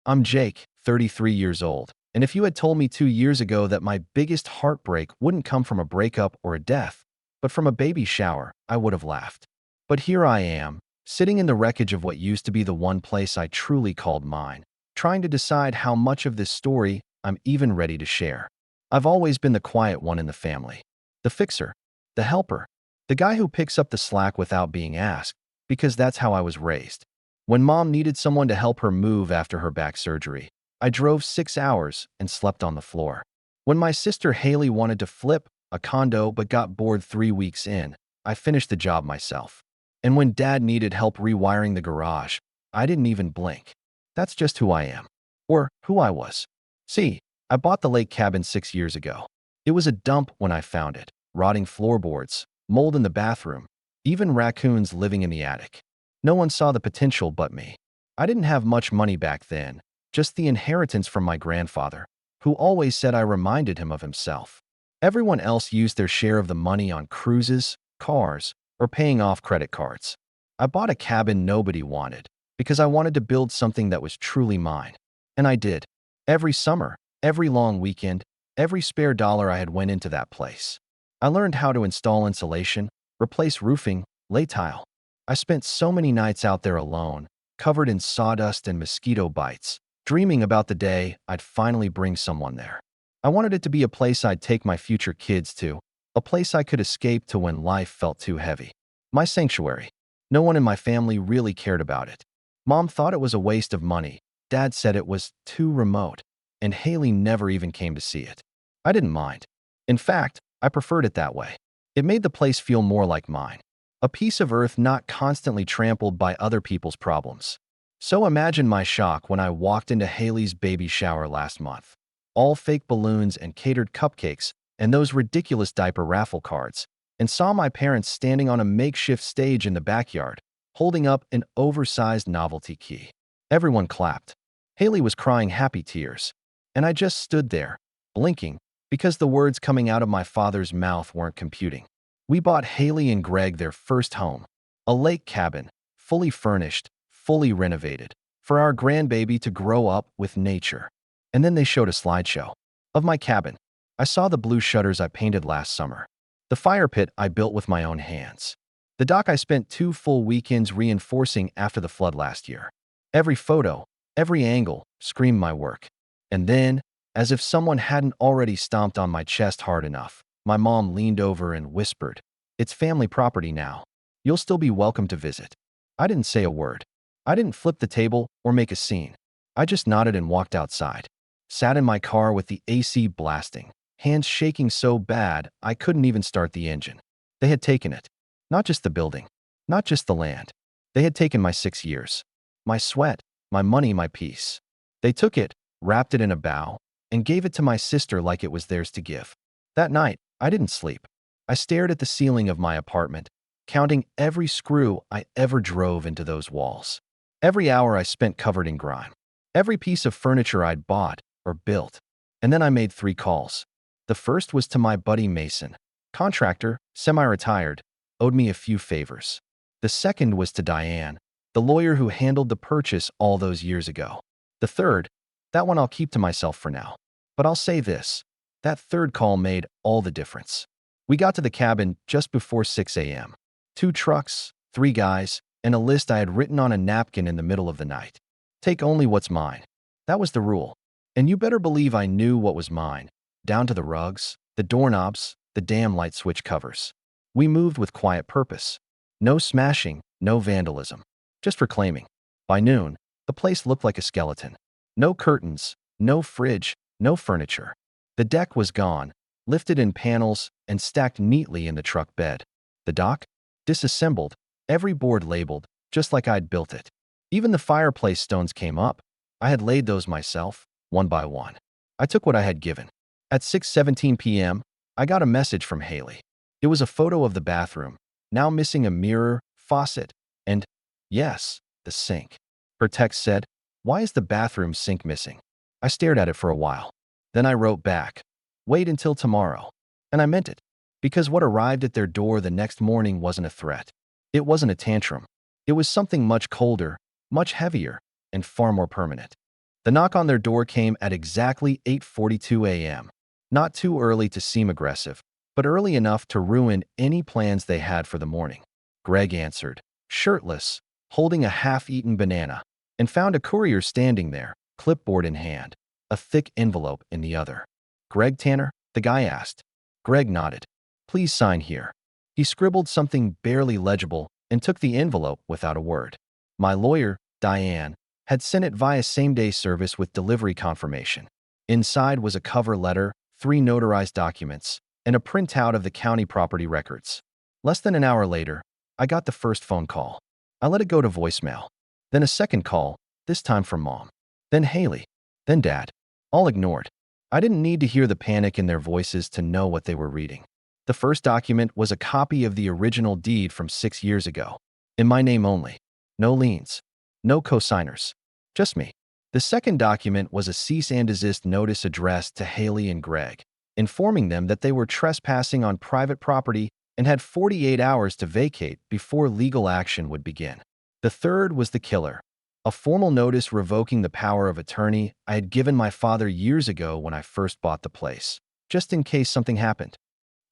I'm Jake, 33 years old, and if you had told me 2 years ago that my biggest heartbreak wouldn't come from a breakup or a death, but from a baby shower, I would have laughed. But here I am, sitting in the wreckage of what used to be the one place I truly called mine, trying to decide how much of this story I'm even ready to share. I've always been the quiet one in the family, the fixer, the helper, the guy who picks up the slack without being asked, because that's how I was raised. When mom needed someone to help her move after her back surgery, I drove 6 hours and slept on the floor. When my sister Haley wanted to flip a condo but got bored 3 weeks in, I finished the job myself. And when dad needed help rewiring the garage, I didn't even blink. That's just who I am. Or who I was. See, I bought the lake cabin 6 years ago. It was a dump when I found it. Rotting floorboards, mold in the bathroom, even raccoons living in the attic. No one saw the potential but me. I didn't have much money back then, just the inheritance from my grandfather, who always said I reminded him of himself. Everyone else used their share of the money on cruises, cars, or paying off credit cards. I bought a cabin nobody wanted because I wanted to build something that was truly mine. And I did. Every summer, every long weekend, every spare dollar I had went into that place. I learned how to install insulation, replace roofing, lay tile. I spent so many nights out there alone, covered in sawdust and mosquito bites, dreaming about the day I'd finally bring someone there. I wanted it to be a place I'd take my future kids to, a place I could escape to when life felt too heavy. My sanctuary. No one in my family really cared about it. Mom thought it was a waste of money. Dad said it was too remote, and Haley never even came to see it. I didn't mind. In fact, I preferred it that way. It made the place feel more like mine. A piece of earth not constantly trampled by other people's problems. So imagine my shock when I walked into Haley's baby shower last month. All fake balloons and catered cupcakes and those ridiculous diaper raffle cards, and saw my parents standing on a makeshift stage in the backyard, holding up an oversized novelty key. Everyone clapped. Haley was crying happy tears, and I just stood there, blinking, because the words coming out of my father's mouth weren't computing. We bought Haley and Greg their first home, a lake cabin, fully furnished, fully renovated, for our grandbaby to grow up with nature. And then they showed a slideshow of my cabin. I saw the blue shutters I painted last summer, the fire pit I built with my own hands, the dock I spent 2 full weekends reinforcing after the flood last year. Every photo, every angle, screamed my work. And then, as if someone hadn't already stomped on my chest hard enough, my mom leaned over and whispered, "It's family property now. You'll still be welcome to visit." I didn't say a word. I didn't flip the table or make a scene. I just nodded and walked outside. Sat in my car with the AC blasting, hands shaking so bad I couldn't even start the engine. They had taken it. Not just the building. Not just the land. They had taken my 6 years. My sweat, my money, my peace. They took it, wrapped it in a bow, and gave it to my sister like it was theirs to give. That night, I didn't sleep. I stared at the ceiling of my apartment, counting every screw I ever drove into those walls. Every hour I spent covered in grime. Every piece of furniture I'd bought or built. And then I made 3 calls. The first was to my buddy Mason, contractor, semi-retired, owed me a few favors. The second was to Diane, the lawyer who handled the purchase all those years ago. The third, that one I'll keep to myself for now. But I'll say this. That third call made all the difference. We got to the cabin just before 6 a.m. 2 trucks, 3 guys, and a list I had written on a napkin in the middle of the night. Take only what's mine. That was the rule. And you better believe I knew what was mine, down to the rugs, the doorknobs, the damn light switch covers. We moved with quiet purpose. No smashing, no vandalism. Just reclaiming. By noon, the place looked like a skeleton. No curtains, no fridge, no furniture. The deck was gone, lifted in panels and stacked neatly in the truck bed. The dock? Disassembled, every board labeled, just like I'd built it. Even the fireplace stones came up. I had laid those myself, one by one. I took what I had given. At 6:17 p.m., I got a message from Haley. It was a photo of the bathroom, now missing a mirror, faucet, and, yes, the sink. Her text said, "Why is the bathroom sink missing?" I stared at it for a while. Then I wrote back, "Wait until tomorrow." And I meant it, because what arrived at their door the next morning wasn't a threat. It wasn't a tantrum. It was something much colder, much heavier, and far more permanent. The knock on their door came at exactly 8:42 a.m. Not too early to seem aggressive, but early enough to ruin any plans they had for the morning. Greg answered, shirtless, holding a half-eaten banana, and found a courier standing there, clipboard in hand, a thick envelope in the other. Greg Tanner? The guy asked. Greg nodded. Please sign here. He scribbled something barely legible and took the envelope without a word. My lawyer, Diane, had sent it via same-day service with delivery confirmation. Inside was a cover letter, 3 notarized documents, and a printout of the county property records. Less than an hour later, I got the first phone call. I let it go to voicemail. Then a second call, this time from Mom. Then Haley. Then Dad. All ignored. I didn't need to hear the panic in their voices to know what they were reading. The first document was a copy of the original deed from 6 years ago. In my name only. No liens. No co-signers. Just me. The second document was a cease and desist notice addressed to Haley and Greg, informing them that they were trespassing on private property and had 48 hours to vacate before legal action would begin. The third was the killer, a formal notice revoking the power of attorney I had given my father years ago when I first bought the place, just in case something happened.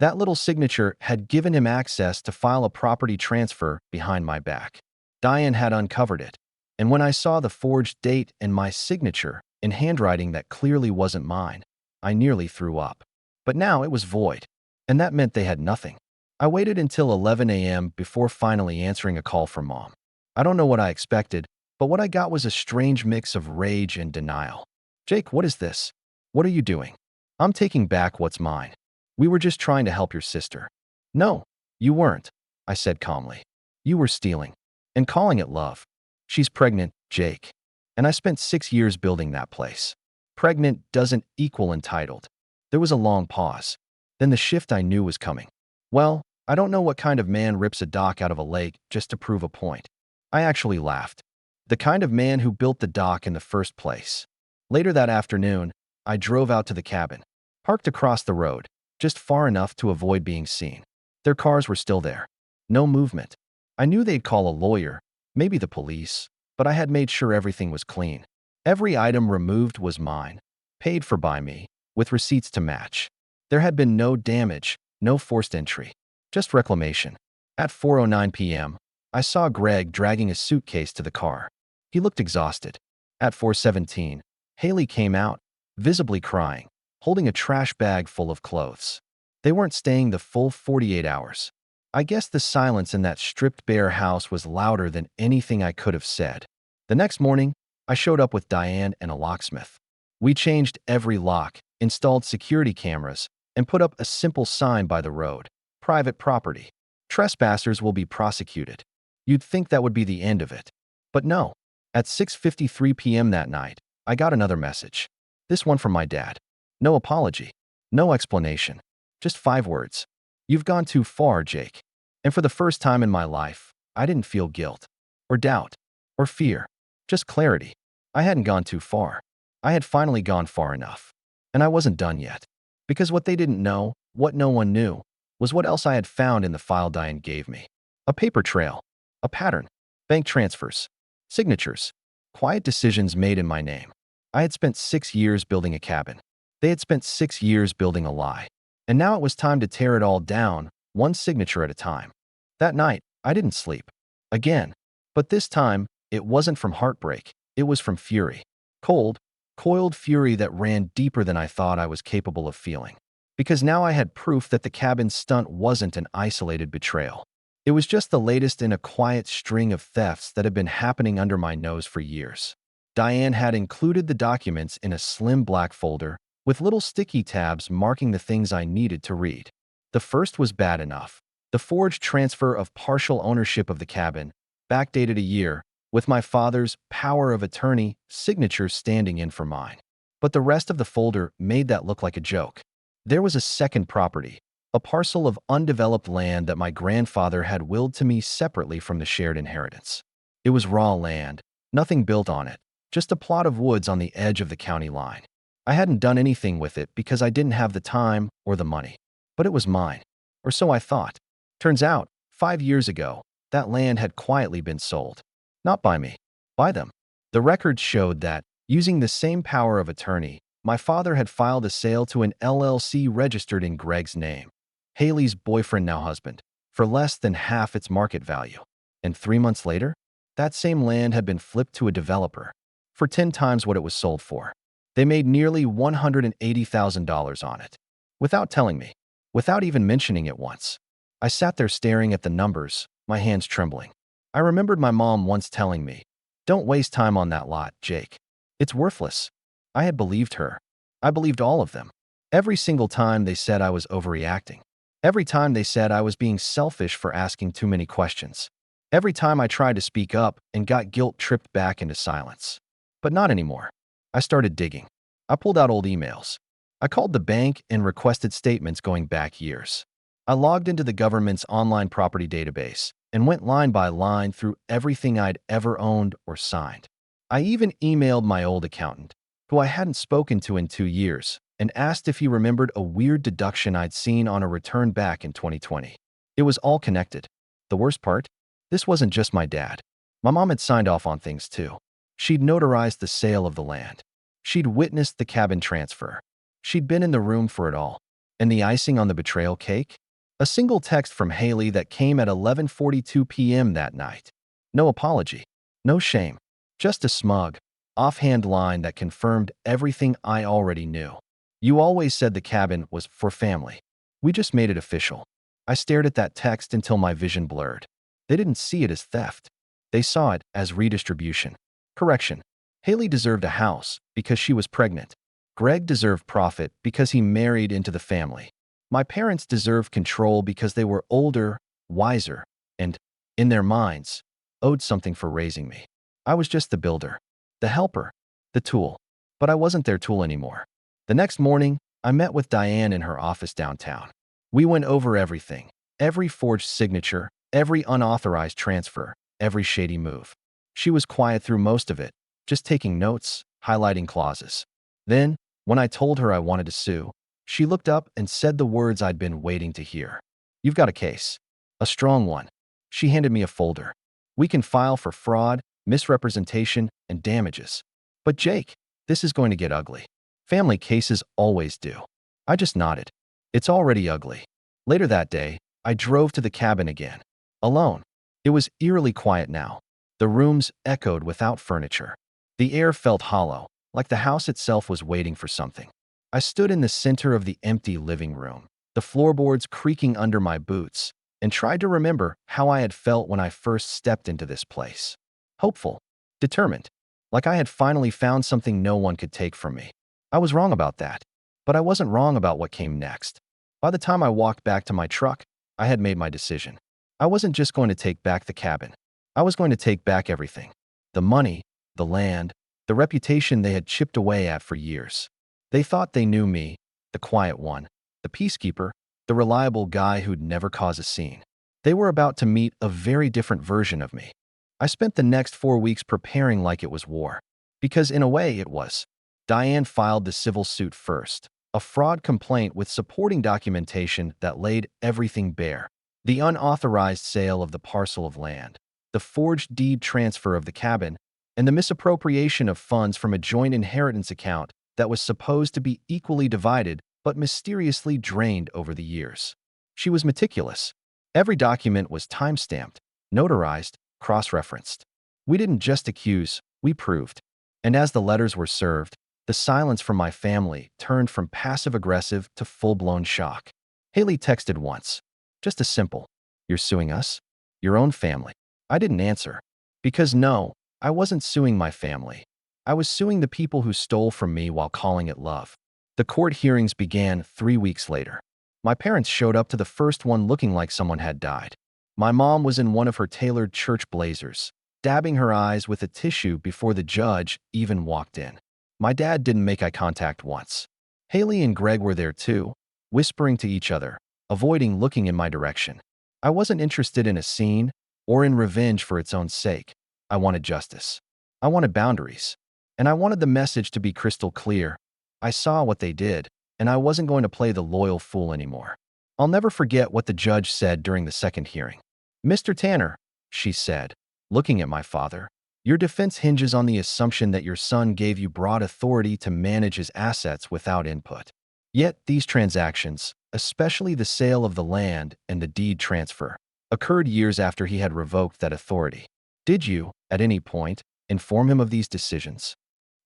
That little signature had given him access to file a property transfer behind my back. Diane had uncovered it, and when I saw the forged date and my signature in handwriting that clearly wasn't mine, I nearly threw up. But now it was void, and that meant they had nothing. I waited until 11 a.m. before finally answering a call from Mom. I don't know what I expected, but what I got was a strange mix of rage and denial. Jake, what is this? What are you doing? I'm taking back what's mine. We were just trying to help your sister. No, you weren't, I said calmly. You were stealing and calling it love. She's pregnant, Jake. And I spent 6 years building that place. Pregnant doesn't equal entitled. There was a long pause. Then the shift I knew was coming. Well, I don't know what kind of man rips a dock out of a lake just to prove a point. I actually laughed. The kind of man who built the dock in the first place. Later that afternoon, I drove out to the cabin, parked across the road, just far enough to avoid being seen. Their cars were still there. No movement. I knew they'd call a lawyer, maybe the police, but I had made sure everything was clean. Every item removed was mine, paid for by me, with receipts to match. There had been no damage, no forced entry, just reclamation. At 4:09 p.m., I saw Greg dragging a suitcase to the car. He looked exhausted. At 4:17, Haley came out, visibly crying, holding a trash bag full of clothes. They weren't staying the full 48 hours. I guess the silence in that stripped-bare house was louder than anything I could have said. The next morning, I showed up with Diane and a locksmith. We changed every lock, installed security cameras, and put up a simple sign by the road. Private property. Trespassers will be prosecuted. You'd think that would be the end of it. But no. At 6:53 p.m. that night, I got another message. This one from my dad. No apology. No explanation. Just 5 words. You've gone too far, Jake. And for the first time in my life, I didn't feel guilt, or doubt, or fear. Just clarity. I hadn't gone too far. I had finally gone far enough. And I wasn't done yet. Because what they didn't know, what no one knew, was what else I had found in the file Diane gave me. A paper trail. A pattern. Bank transfers. Signatures. Quiet decisions made in my name. I had spent 6 years building a cabin. They had spent 6 years building a lie. And now it was time to tear it all down, one signature at a time. That night, I didn't sleep. Again. But this time, it wasn't from heartbreak. It was from fury. Cold, coiled fury that ran deeper than I thought I was capable of feeling. Because now I had proof that the cabin stunt wasn't an isolated betrayal. It was just the latest in a quiet string of thefts that had been happening under my nose for years. Diane had included the documents in a slim black folder, with little sticky tabs marking the things I needed to read. The first was bad enough. The forged transfer of partial ownership of the cabin, backdated a year, with my father's power of attorney signature standing in for mine. But the rest of the folder made that look like a joke. There was a second property, a parcel of undeveloped land that my grandfather had willed to me separately from the shared inheritance. It was raw land, nothing built on it, just a plot of woods on the edge of the county line. I hadn't done anything with it because I didn't have the time or the money. But it was mine, or so I thought. Turns out, 5 years ago, that land had quietly been sold. Not by me, by them. The records showed that, Using the same power of attorney, my father had filed a sale to an LLC registered in Greg's name, Haley's boyfriend now husband, for less than half its market value. And 3 months later, that same land had been flipped to a developer for 10 times what it was sold for. They made nearly $180,000 on it. Without telling me, without even mentioning it once. I sat there staring at the numbers, my hands trembling. I remembered my mom once telling me, "Don't waste time on that lot, Jake. It's worthless." I had believed her. I believed all of them. Every single time they said I was overreacting. Every time they said I was being selfish for asking too many questions. Every time I tried to speak up and got guilt-tripped back into silence. But not anymore. I started digging. I pulled out old emails. I called the bank and requested statements going back years. I logged into the government's online property database and went line by line through everything I'd ever owned or signed. I even emailed my old accountant, who I hadn't spoken to in 2 years, and asked if he remembered a weird deduction I'd seen on a return back in 2020. It was all connected. The worst part? This wasn't just my dad. My mom had signed off on things too. She'd notarized the sale of the land. She'd witnessed the cabin transfer. She'd been in the room for it all. And the icing on the betrayal cake? A single text from Haley that came at 11:42 p.m. that night. No apology. No shame. Just a smug, offhand line that confirmed everything I already knew. "You always said the cabin was for family. We just made it official." I stared at that text until my vision blurred. They didn't see it as theft. They saw it as redistribution. Correction. Haley deserved a house because she was pregnant. Greg deserved profit because he married into the family. My parents deserved control because they were older, wiser, and, in their minds, owed something for raising me. I was just the builder, the helper, the tool. But I wasn't their tool anymore. The next morning, I met with Diane in her office downtown. We went over everything, every forged signature, every unauthorized transfer, every shady move. She was quiet through most of it, just taking notes, highlighting clauses. Then, when I told her I wanted to sue, she looked up and said the words I'd been waiting to hear. "You've got a case. A strong one." She handed me a folder. "We can file for fraud, misrepresentation, and damages. But Jake, this is going to get ugly. Family cases always do." I just nodded. "It's already ugly." Later that day, I drove to the cabin again. Alone. It was eerily quiet now. The rooms echoed without furniture. The air felt hollow, like the house itself was waiting for something. I stood in the center of the empty living room, the floorboards creaking under my boots, and tried to remember how I had felt when I first stepped into this place. Hopeful, determined, like I had finally found something no one could take from me. I was wrong about that, but I wasn't wrong about what came next. By the time I walked back to my truck, I had made my decision. I wasn't just going to take back the cabin. I was going to take back everything. The money, the land, the reputation they had chipped away at for years. They thought they knew me, the quiet one, the peacekeeper, the reliable guy who'd never cause a scene. They were about to meet a very different version of me. I spent the next 4 weeks preparing like it was war. Because in a way it was. Diane filed the civil suit first, a fraud complaint with supporting documentation that laid everything bare. The unauthorized sale of the parcel of land, the forged deed transfer of the cabin, and the misappropriation of funds from a joint inheritance account that was supposed to be equally divided but mysteriously drained over the years. She was meticulous. Every document was time-stamped, notarized, cross-referenced. We didn't just accuse, we proved. And as the letters were served, the silence from my family turned from passive-aggressive to full-blown shock. Haley texted once. Just a simple, "You're suing us? Your own family?" I didn't answer. Because no, I wasn't suing my family. I was suing the people who stole from me while calling it love. The court hearings began 3 weeks later. My parents showed up to the first one looking like someone had died. My mom was in one of her tailored church blazers, dabbing her eyes with a tissue before the judge even walked in. My dad didn't make eye contact once. Haley and Greg were there too, whispering to each other, avoiding looking in my direction. I wasn't interested in a scene or in revenge for its own sake. I wanted justice. I wanted boundaries. And I wanted the message to be crystal clear. I saw what they did, and I wasn't going to play the loyal fool anymore. I'll never forget what the judge said during the second hearing. "Mr. Tanner," she said, looking at my father, Your defense hinges on the assumption that your son gave you broad authority to manage his assets without input. Yet these transactions, especially the sale of the land and the deed transfer, occurred years after he had revoked that authority. Did you, at any point, inform him of these decisions?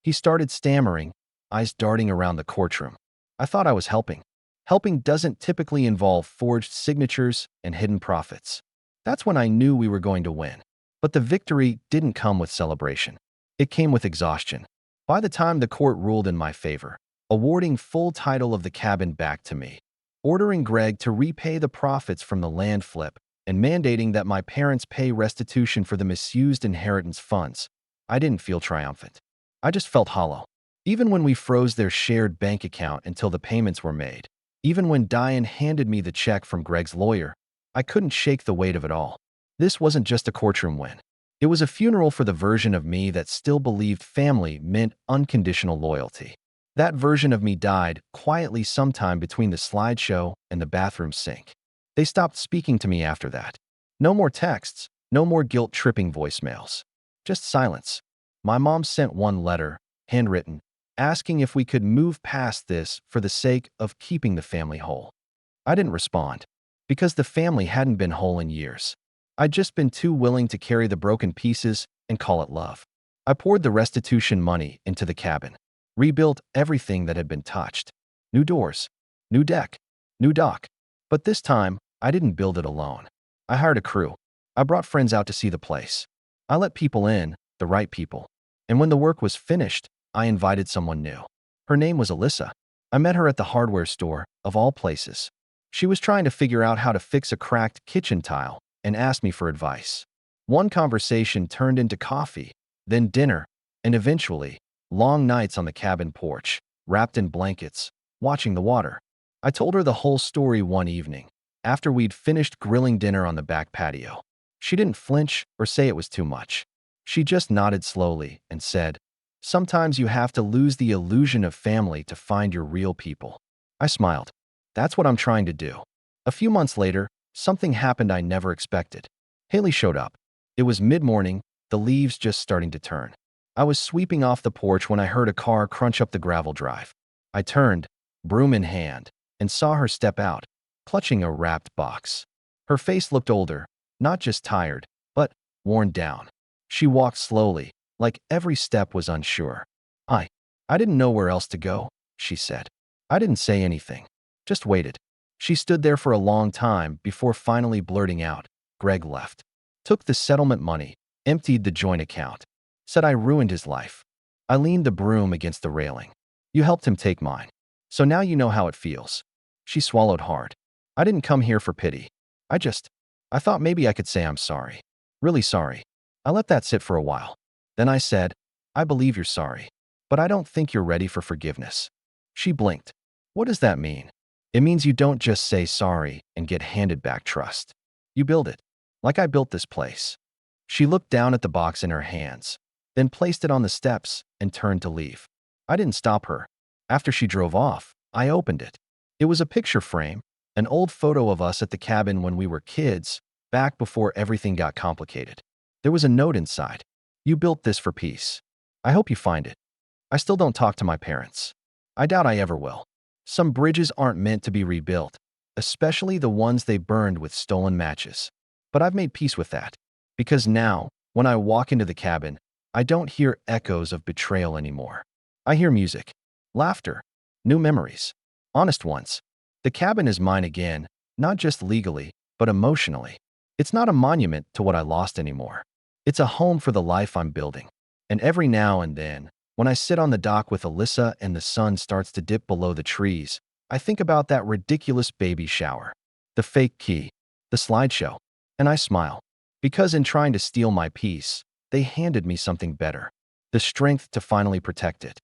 He started stammering, eyes darting around the courtroom. I thought I was helping. Helping doesn't typically involve forged signatures and hidden profits. That's when I knew we were going to win. But the victory didn't come with celebration. It came with exhaustion. By the time the court ruled in my favor, awarding full title of the cabin back to me, ordering Greg to repay the profits from the land flip, and mandating that my parents pay restitution for the misused inheritance funds, I didn't feel triumphant. I just felt hollow. Even when we froze their shared bank account until the payments were made, even when Diane handed me the check from Greg's lawyer, I couldn't shake the weight of it all. This wasn't just a courtroom win. It was a funeral for the version of me that still believed family meant unconditional loyalty. That version of me died quietly sometime between the slideshow and the bathroom sink. They stopped speaking to me after that. No more texts, no more guilt-tripping voicemails. Just silence. My mom sent one letter, handwritten, asking if we could move past this for the sake of keeping the family whole. I didn't respond, because the family hadn't been whole in years. I'd just been too willing to carry the broken pieces and call it love. I poured the restitution money into the cabin, rebuilt everything that had been touched. New doors, new deck, new dock. But this time, I didn't build it alone. I hired a crew. I brought friends out to see the place. I let people in, the right people. And when the work was finished, I invited someone new. Her name was Alyssa. I met her at the hardware store, of all places. She was trying to figure out how to fix a cracked kitchen tile and asked me for advice. One conversation turned into coffee, then dinner, and eventually, long nights on the cabin porch, wrapped in blankets, watching the water. I told her the whole story one evening, after we'd finished grilling dinner on the back patio. She didn't flinch or say it was too much. She just nodded slowly and said, "Sometimes you have to lose the illusion of family to find your real people." I smiled. That's what I'm trying to do. A few months later, something happened I never expected. Haley showed up. It was mid-morning, the leaves just starting to turn. I was sweeping off the porch when I heard a car crunch up the gravel drive. I turned, broom in hand, and saw her step out, clutching a wrapped box. Her face looked older, not just tired, but worn down. She walked slowly, like every step was unsure. I didn't know where else to go," she said. I didn't say anything, just waited. She stood there for a long time before finally blurting out, "Greg left. Took the settlement money, emptied the joint account. Said I ruined his life." I leaned the broom against the railing. "You helped him take mine. So now you know how it feels." She swallowed hard. "I didn't come here for pity. I thought maybe I could say I'm sorry. Really sorry." I let that sit for a while. Then I said, "I believe you're sorry, but I don't think you're ready for forgiveness." She blinked. "What does that mean?" "It means you don't just say sorry and get handed back trust. You build it, like I built this place." She looked down at the box in her hands, then placed it on the steps and turned to leave. I didn't stop her. After she drove off, I opened it. It was a picture frame, an old photo of us at the cabin when we were kids, back before everything got complicated. There was a note inside. "You built this for peace. I hope you find it." I still don't talk to my parents. I doubt I ever will. Some bridges aren't meant to be rebuilt, especially the ones they burned with stolen matches. But I've made peace with that. Because now, when I walk into the cabin, I don't hear echoes of betrayal anymore. I hear music, laughter, new memories, honest ones. The cabin is mine again, not just legally, but emotionally. It's not a monument to what I lost anymore. It's a home for the life I'm building. And every now and then, when I sit on the dock with Alyssa and the sun starts to dip below the trees, I think about that ridiculous baby shower, the fake key, the slideshow, and I smile. Because in trying to steal my peace, they handed me something better, the strength to finally protect it.